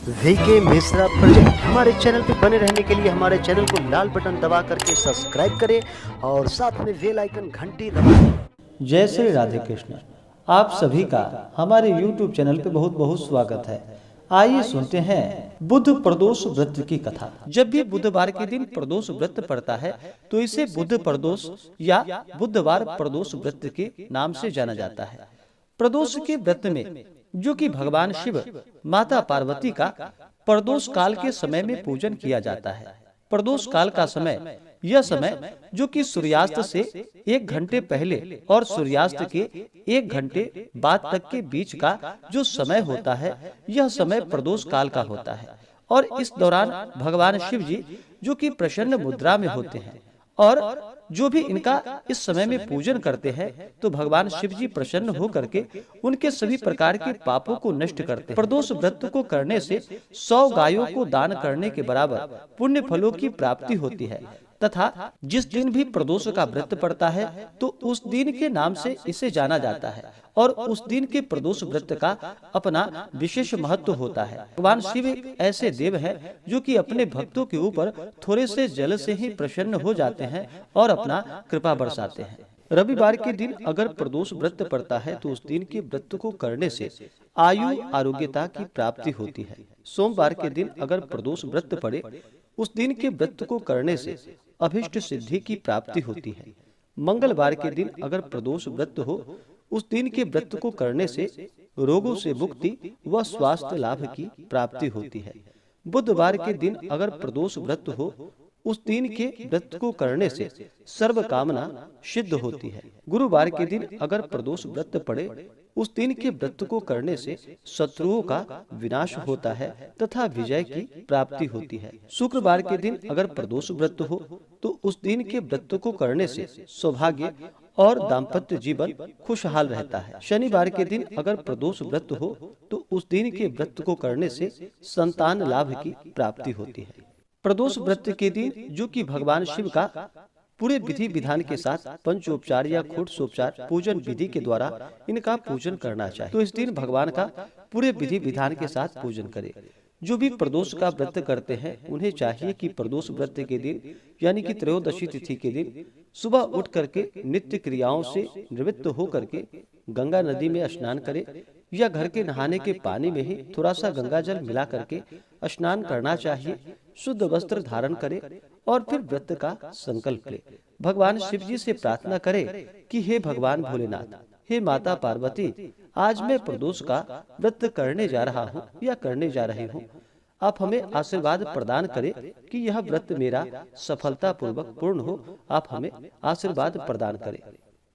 VK Mishra project. हमारे channel पे बने रहने के लिए हमारे चैनल को लाल बटन दबा करके सब्सक्राइब करें और साथ में बेल आइकन घंटी दबाएं। जय श्री राधे कृष्ण। आप सभी का हमारे YouTube चैनल पे बहुत बहुत स्वागत है। आइए सुनते हैं बुध प्रदोष व्रत की कथा। जब भी बुधवार के दिन प्रदोष व्रत पड़ता है तो इसे बुध प्रदोष या बुधवार प्रदोष व्रत के नाम से जाना जाता है। प्रदोष के व्रत में जो कि भगवान शिव माता पार्वती का प्रदोष काल के समय में पूजन किया जाता है। प्रदोष काल का समय यह समय जो कि सूर्यास्त से 1 घंटे पहले और सूर्यास्त के 1 घंटे बाद तक के बीच का जो समय होता है, यह समय प्रदोष काल का होता है। और इस दौरान भगवान शिव जी जो कि प्रसन्न मुद्रा में होते हैं और जो भी इनका इस समय में पूजन करते हैं तो भगवान शिव जी प्रसन्न होकर के उनके सभी प्रकार के पापों को नष्ट करते हैं। प्रदोष व्रत को करने से 100 गायों को दान करने के बराबर पुण्य फलों की प्राप्ति होती है तथा जिस दिन भी प्रदोष का व्रत पड़ता है तो उस दिन के नाम से इसे जाना जाता है और उस दिन के प्रदोष व्रत का अपना विशेष महत्व होता है। भगवान शिव एक ऐसे देव हैं जो कि अपने भक्तों के ऊपर थोड़े से जल से ही प्रसन्न हो जाते हैं और अपना कृपा बरसाते हैं। रविवार के दिन अगर प्रदोष व्रत पड़ता है तो उस दिन के व्रत को करने से आयु आरोग्यता की प्राप्ति होती है। सोमवार के दिन अगर प्रदोष व्रत पड़े उस दिन के व्रत को करने से अभिष्ट सिद्धि की प्राप्ति होती है। मंगलवार के दिन अगर प्रदोष व्रत हो उस दिन के व्रत को करने से रोगों से मुक्ति व स्वास्थ्य लाभ की प्राप्ति होती है। बुधवार के दिन अगर प्रदोष व्रत हो उस दिन के व्रत को करने से सर्व कामना सिद्ध होती है। गुरुवार के दिन अगर प्रदोष व्रत पड़े उस दिन के व्रत को करने से शत्रुओं का विनाश होता है तथा विजय की प्राप्ति होती है। शुक्रवार के दिन अगर प्रदोष व्रत हो तो उस दिन के व्रत को करने से सौभाग्य और दाम्पत्य जीवन खुशहाल रहता है। शनिवार के दिन अगर प्रदोष व्रत हो तो उस दिन के व्रत को करने से संतान लाभ की प्राप्ति होती है। प्रदोष व्रत के दिन जो कि भगवान शिव का पूरे विधि विधान के साथ पंचोपचार या खूटोपचार पूजन विधि के द्वारा इनका पूजन करना चाहिए। तो इस दिन भगवान का पूरे विधि विधान के साथ पूजन करें। जो भी प्रदोष का व्रत करते हैं उन्हें चाहिए कि प्रदोष व्रत के दिन यानी कि त्रयोदशी तिथि के दिन सुबह उठ करके नित्य क्रियाओं से निवृत्त हो करके गंगा नदी में स्नान करें या घर के नहाने के पानी में ही थोड़ा सा गंगा जल मिला करके स्नान करना चाहिए। शुद्ध वस्त्र धारण करे और फिर व्रत का संकल्प ले। भगवान शिव जी से प्रार्थना करे कि हे भगवान भोलेनाथ, हे माता पार्वती, आज मैं प्रदोष का व्रत करने जा रहा हूँ या करने जा रही हूँ। आप हमें आशीर्वाद प्रदान करें कि यह व्रत मेरा सफलता पूर्वक पूर्ण हो। आप हमें आशीर्वाद प्रदान करें।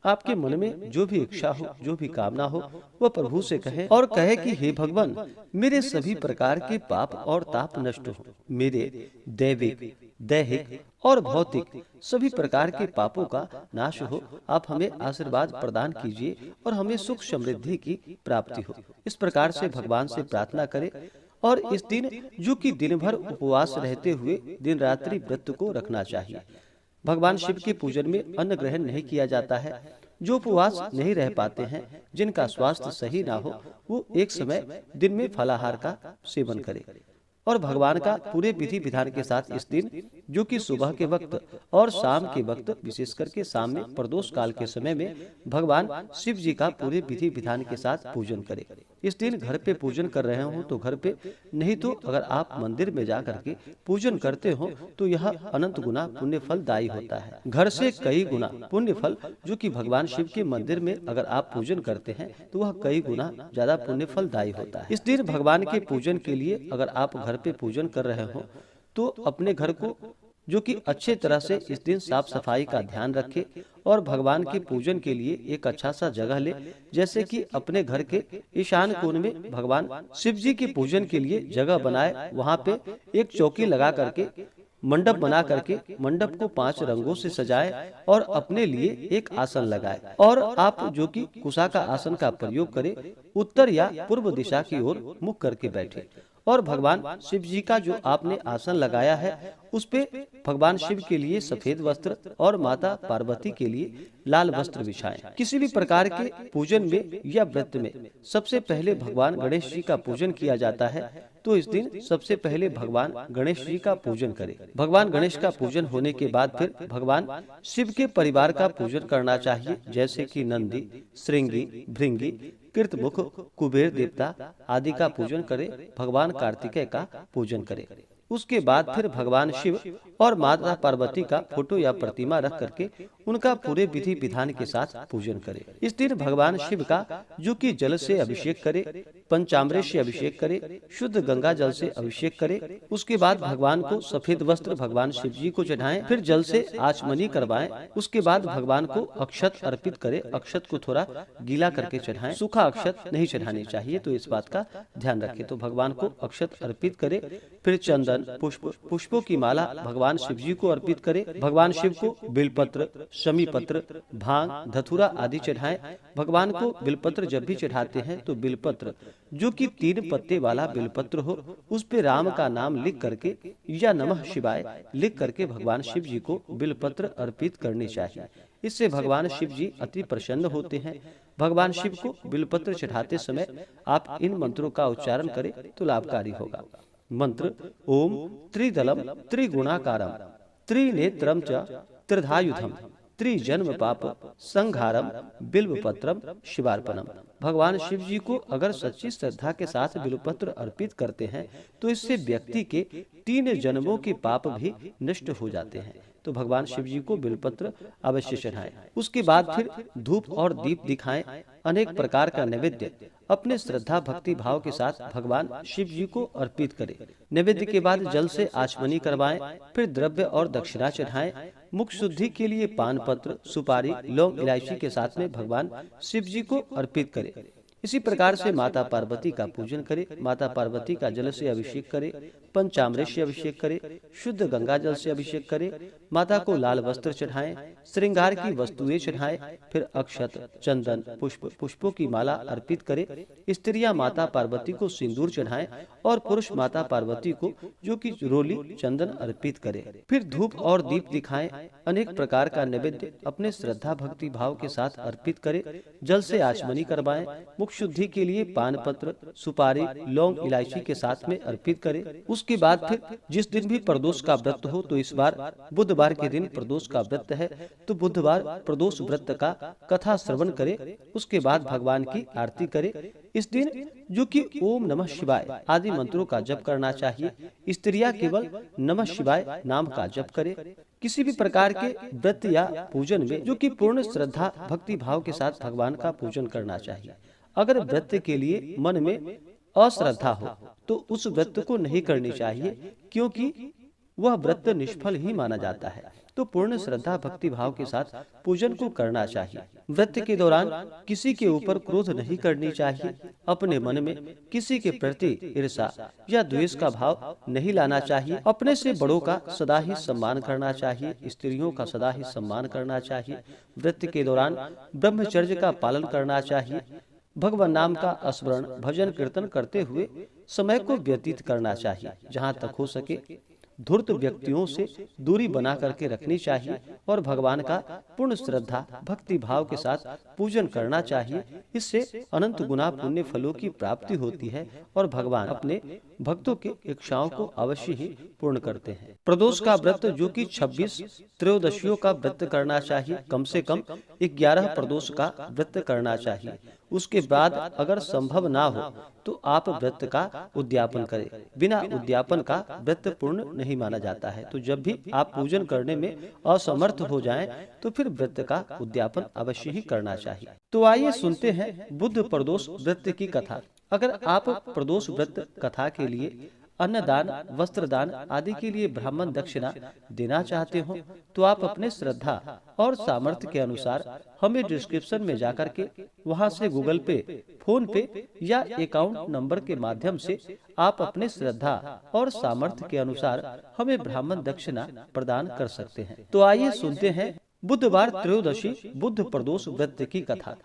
आपके मन में जो भी इच्छा हो, जो भी कामना हो, वह प्रभु से कहे और कहे कि हे भगवान, मेरे सभी प्रकार के पाप और ताप नष्ट हो। मेरे दैविक, दैहिक और भौतिक सभी प्रकार के पापों का नाश हो। आप हमें आशीर्वाद प्रदान कीजिए और हमें सुख समृद्धि की प्राप्ति हो। इस प्रकार से भगवान से प्रार्थना करें और इस दिन जो कि दिन भर उपवास रहते हुए दिन रात्रि व्रत को रखना चाहिए। भगवान शिव के पूजन में अन्न ग्रहण नहीं किया जाता है। जो उपवास नहीं रह पाते हैं, जिनका स्वास्थ्य सही ना हो, वो एक समय दिन में फलाहार का सेवन करें और भगवान का पूरे विधि विधान के साथ इस दिन जो कि सुबह के वक्त और शाम के वक्त विशेष करके शाम में प्रदोष काल के समय में भगवान शिव जी का पूरे विधि विधान के साथ पूजन करें। इस दिन घर पे पूजन कर रहे हो तो घर पे, नहीं तो अगर आप मंदिर में जा करके पूजन करते हो तो यह अनंत गुना पुण्य फलदायी होता है। घर से कई गुना पुण्य फल जो कि भगवान शिव के मंदिर में अगर आप पूजन करते हैं तो वह कई गुना ज्यादा पुण्य फलदायी होता है। इस दिन भगवान के पूजन के लिए अगर आप घर पे पूजन कर रहे हो तो अपने घर को जो कि अच्छे तरह से इस दिन साफ सफाई का ध्यान रखें और भगवान के पूजन के लिए एक अच्छा सा जगह ले। जैसे कि अपने घर के ईशान कोण में भगवान शिव जी के पूजन के लिए जगह बनाए। वहाँ पे एक चौकी लगा करके मंडप बना करके मंडप को 5 रंगों से सजाए और अपने लिए एक आसन लगाए और आप जो कि कुशा का आसन का प्रयोग करें। उत्तर या पूर्व दिशा की ओर मुख करके बैठे और भगवान शिव जी का जो आपने आसन लगाया है उस पे भगवान शिव के लिए सफेद वस्त्र और माता पार्वती के लिए लाल वस्त्र बिछाएं। किसी भी प्रकार के पूजन में या व्रत में सबसे पहले भगवान गणेश जी का पूजन किया जाता है। तो इस दिन सबसे पहले भगवान गणेश जी का पूजन करें। भगवान गणेश का पूजन होने के बाद फिर भगवान शिव के परिवार का पूजन करना चाहिए, जैसे कि नंदी, श्रृंगी, भृंगी, कृतमुख, कुबेर देवता आदि का पूजन करे। भगवान कार्तिकेय का पूजन करे। उसके बाद फिर भगवान शिव और माता पार्वती का फोटो या प्रतिमा रख करके उनका पूरे विधि विधान के साथ पूजन करे। इस दिन भगवान शिव का जो कि जल से अभिषेक करे, पंचामृत से अभिषेक करे, शुद्ध गंगा जल से अभिषेक करे। उसके बाद भगवान को सफेद वस्त्र भगवान शिव जी को चढ़ाएं, फिर जल से आचमनी करवाएं। उसके बाद भगवान को अक्षत अर्पित करे। अक्षत को थोड़ा गीला करके चढ़ाएं, सूखा अक्षत नहीं चढ़ानी चाहिए, तो इस बात का ध्यान रखें। तो भगवान को अक्षत अर्पित करे। फिर चंदन, पुष्पों की माला भगवान शिव जी को अर्पित करे। भगवान शिव को बिलपत्र, शमी पत्र, भांग, धतूरा आदि चढ़ाएं। भगवान को बिलपत्र जब भी चढ़ाते हैं तो बिलपत्र जो कि 3 पत्ते वाला बिलपत्र हो, उस पे राम का नाम लिख करके या नमः शिवाय लिख करके भगवान शिव जी को बिलपत्र अर्पित करनी चाहिए। इससे भगवान शिव जी अति प्रसन्न होते हैं। भगवान शिव को बिलपत्र चढ़ाते समय आप इन मंत्रों का उच्चारण करें तो लाभकारी होगा। मंत्र: ओम त्रिदलम त्रिगुणाकारम त्रिनेत्रम च त्रिधायुधम त्रिजन्म पाप संहारम बिल्वपत्रम शिवार्पणम। भगवान शिव जी को अगर सच्ची श्रद्धा के साथ बिल्वपत्र अर्पित करते हैं तो इससे व्यक्ति के 3 जन्मों के पाप भी नष्ट हो जाते हैं। तो भगवान शिव जी को बिल्वपत्र अवश्य चढ़ाएं। उसके बाद फिर धूप और दीप दिखाएं। अनेक प्रकार का नैवेद्य अपने श्रद्धा भक्ति भाव के साथ भगवान शिव जी को अर्पित करें। नैवेद्य के बाद जल से आचमनी करवाएं, फिर द्रव्य और दक्षिणा चढ़ाएं। मुख शुद्धि के लिए पान पत्र, सुपारी, लौंग, इलायची के साथ में भगवान शिव जी को अर्पित करें। इसी प्रकार से माता पार्वती का पूजन करें। माता पार्वती का जल से अभिषेक करें, पंचामृत से अभिषेक करें, शुद्ध गंगा जल से अभिषेक करें। माता को लाल वस्त्र चढ़ाएं, श्रृंगार की वस्तुएं चढ़ाएं, फिर अक्षत, चंदन, पुष्पों की माला अर्पित करें। स्त्रियां माता पार्वती को सिंदूर चढ़ाएं और पुरुष माता पार्वती को जो कि रोली, चंदन अर्पित करें। फिर धूप और दीप दिखाएं। अनेक प्रकार का नैवेद्य अपने श्रद्धा भक्ति भाव के साथ अर्पित करें। जल से आचमनी करवाएं। मुख शुद्धि के लिए पान पत्र, सुपारी, लौंग, इलायची के साथ में अर्पित करें। उसके बाद फिर जिस दिन भी प्रदोष का व्रत हो, तो इस बार बुधवार के दिन प्रदोष का व्रत है, तो बुधवार प्रदोष व्रत का कथा श्रवण करें। उसके बाद भगवान की आरती करें। इस दिन जो कि ओम नमः शिवाय आदि मंत्रों का जप करना चाहिए। स्त्रियां केवल नमः शिवाय नाम का जप करें। किसी भी प्रकार के व्रत या पूजन में जो कि पूर्ण श्रद्धा भक्ति भाव के साथ भगवान का पूजन करना चाहिए। अगर व्रत के लिए मन में अश्रद्धा हो तो उस व्रत को नहीं करनी चाहिए, क्योंकि वह व्रत निष्फल ही माना जाता है। तो पूर्ण श्रद्धा भक्ति भाव के साथ पूजन को करना चाहिए। व्रत के दौरान किसी के ऊपर क्रोध नहीं करनी चाहिए। अपने मन में किसी के प्रति ईर्ष्या या द्वेष का भाव नहीं लाना चाहिए। अपने से बड़ों का सदा ही सम्मान करना चाहिए। स्त्रियों का सदा ही सम्मान करना चाहिए। व्रत के दौरान ब्रह्मचर्य का पालन करना चाहिए। भगवान नाम का स्मरण, भजन, कीर्तन करते हुए समय को व्यतीत करना चाहिए। जहाँ तक हो सके धूर्त व्यक्तियों से दूरी बना करके रखनी चाहिए और भगवान का पूर्ण श्रद्धा भक्ति भाव के साथ पूजन करना चाहिए। इससे अनंत गुना पुण्य फलों की प्राप्ति होती है और भगवान अपने भक्तों के इच्छाओं को अवश्य ही पूर्ण करते हैं। प्रदोष का व्रत जो कि 26 त्रयोदशियों का व्रत करना चाहिए। कम से कम 11 प्रदोष का व्रत करना चाहिए। उसके बाद अगर संभव ना हो तो आप व्रत का उद्यापन करें। बिना उद्यापन का व्रत पूर्ण नहीं माना जाता है। तो जब भी आप पूजन करने में असमर्थ हो जाएं, तो फिर व्रत का उद्यापन अवश्य ही करना चाहिए। तो आइए सुनते हैं बुद्ध प्रदोष व्रत की कथा। अगर आप प्रदोष व्रत कथा के लिए अन्नदान, वस्त्रदान आदि के लिए ब्राह्मण दक्षिणा देना चाहते हो तो आप अपने श्रद्धा और सामर्थ्य के अनुसार हमें डिस्क्रिप्शन में जाकर के वहां से गूगल पे, फोन पे या अकाउंट नंबर के माध्यम से आप अपने श्रद्धा और सामर्थ्य के अनुसार हमें ब्राह्मण दक्षिणा प्रदान कर सकते हैं। तो आइए सुनते हैं बुधवार त्रयोदशी बुद्ध प्रदोष व्रत की कथा।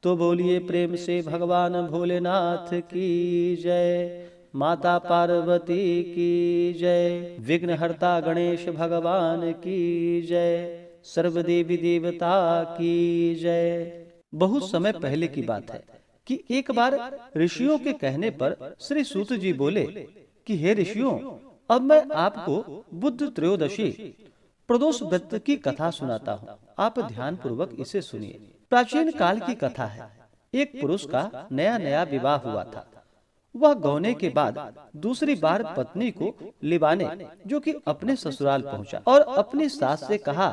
तो बोलिए प्रेम से भगवान भोलेनाथ की जय, माता पार्वती की जय, विघ्नहर्ता गणेश भगवान की जय, सर्वदेवी देवता की जय। बहुत समय पहले की बात है कि एक बार ऋषियों के कहने पर श्री सूत जी बोले कि हे ऋषियों, अब मैं आपको बुद्ध त्रयोदशी प्रदोष व्रत की कथा सुनाता हूँ। आप ध्यान पूर्वक इसे सुनिए। प्राचीन काल की कथा है। एक पुरुष का नया नया विवाह हुआ था। वह गौने के बाद दूसरी बार पत्नी को लिवाने, जो कि अपने ससुराल पहुंचा और अपनी सास से कहा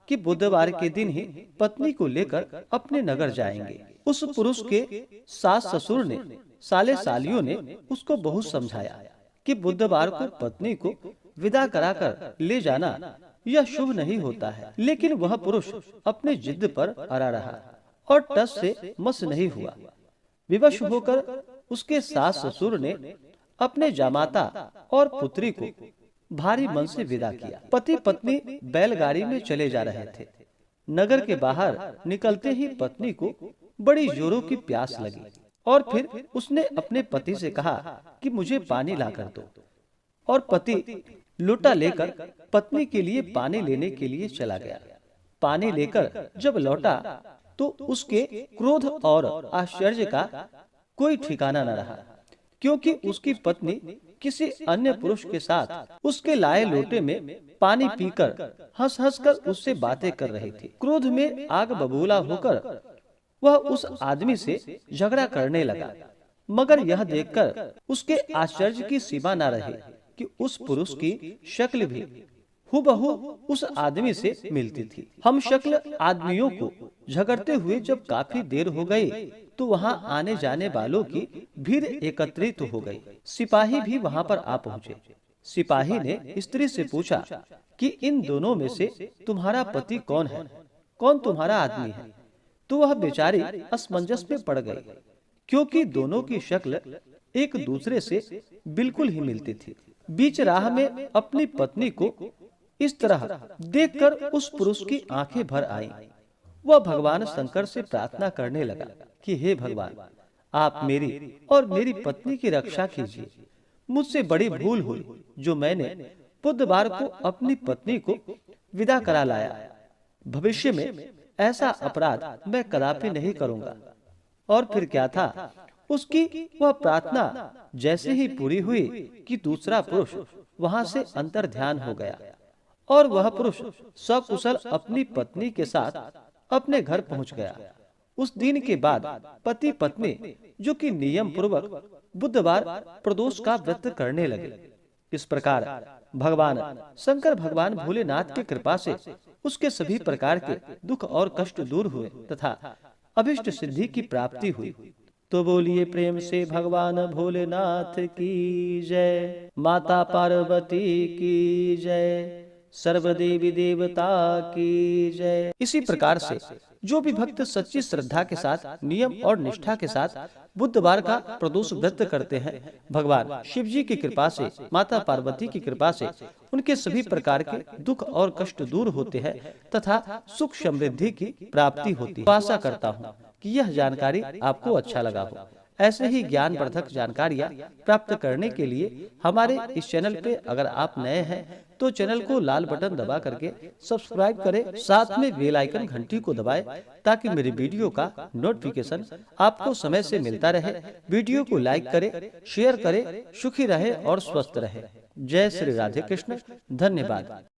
कि बुधवार के दिन ही पत्नी को लेकर अपने नगर जाएंगे। उस पुरुष के सास ससुर ने, साले सालियों ने उसको बहुत समझाया कि बुधवार को पत्नी को विदा कराकर ले जाना यह शुभ नहीं होता है, लेकिन वह पुरुष अपनी जिद पर अड़ा रहा और टस से मस नहीं हुआ। विवश होकर उसके सास ससुर ने अपने जामाता और पुत्री को भारी मन से विदा किया। पति पत्नी बैलगाड़ी में चले जा रहे थे। नगर के बाहर निकलते ही पत्नी को बड़ी जोरों की प्यास लगी और फिर उसने अपने पति से कहा कि मुझे पानी लाकर दो, और पति लोटा लेकर पत्नी के लिए पानी लेने के लिए चला गया। पानी लेकर जब लौटा तो उसके क्रोध और आश्चर्य का कोई ठिकाना न रहा, क्योंकि उसकी पत्नी किसी अन्य पुरुष के साथ उसके लाए लोटे में पानी पीकर हंस हंस कर उससे बातें कर रही थी। क्रोध में आग बबूला होकर वह उस आदमी से झगड़ा करने लगा, मगर यह देखकर उसके आश्चर्य की सीमा न रही कि उस पुरुष की शक्ल भी हूबहू उस आदमी से मिलती थी। हम शक्ल आदमियों को झगड़ते हुए जब काफी देर हो गई तो वहां आने जाने वालों की भीड़ एकत्रित हो गई। सिपाही भी वहां पर आ पहुंचे। सिपाही ने स्त्री से पूछा कि इन दोनों में से तुम्हारा पति कौन है, कौन तुम्हारा आदमी है? तो वह बेचारी असमंजस में पड़ गई, क्योंकि दोनों की शक्ल एक दूसरे से बिल्कुल ही मिलती थी। बीच राह में अपनी पत्नी को इस तरह देखकर उस पुरुष की आंखें भर आईं। वह भगवान शंकर से प्रार्थना करने लगा कि हे भगवान, आप मेरी और मेरी पत्नी की रक्षा कीजिए। मुझसे बड़ी भूल हुई जो मैंने बुधवार को अपनी पत्नी को विदा करा लाया। भविष्य में ऐसा अपराध मैं कदापि नहीं करूंगा। और फिर क्या था, उसकी वह प्रार्थना जैसे ही पूरी हुई कि दूसरा पुरुष वहां से अंतर ध्यान हो गया और वह पुरुष सकुशल अपनी पत्नी के साथ अपने घर पहुंच गया। उस दिन के बाद पति पत्नी, जो कि नियम पूर्वक बुधवार प्रदोष का व्रत करने लगे। इस प्रकार भगवान शंकर भगवान भोलेनाथ की कृपा से उसके सभी प्रकार के दुख और कष्ट दूर हुए तथा अभिष्ट सिद्धि की प्राप्ति हुई। तो बोलिए प्रेम से भगवान भोलेनाथ की जय, माता पार्वती की जय, सर्वदेवी देवता की जय। इसी प्रकार से जो भी भक्त सच्ची श्रद्धा के साथ, नियम और निष्ठा के साथ बुधवार का प्रदोष व्रत करते हैं, भगवान शिव जी की कृपा से, माता पार्वती की कृपा से उनके सभी प्रकार के दुख और कष्ट दूर होते हैं तथा सुख समृद्धि की प्राप्ति होती है। आशा करता हूँ कि यह जानकारी आपको अच्छा लगा हो। ऐसे ही ज्ञानवर्धक जानकारियाँ प्राप्त करने के लिए हमारे इस चैनल पे अगर आप नए हैं तो चैनल को लाल बटन दबा करके सब्सक्राइब करें, साथ में बेल आइकन घंटी को दबाएं ताकि मेरी वीडियो का नोटिफिकेशन आपको समय से मिलता रहे। वीडियो को लाइक करें, शेयर करें, सुखी रहे और स्वस्थ रहे। जय श्री राधे कृष्ण। धन्यवाद।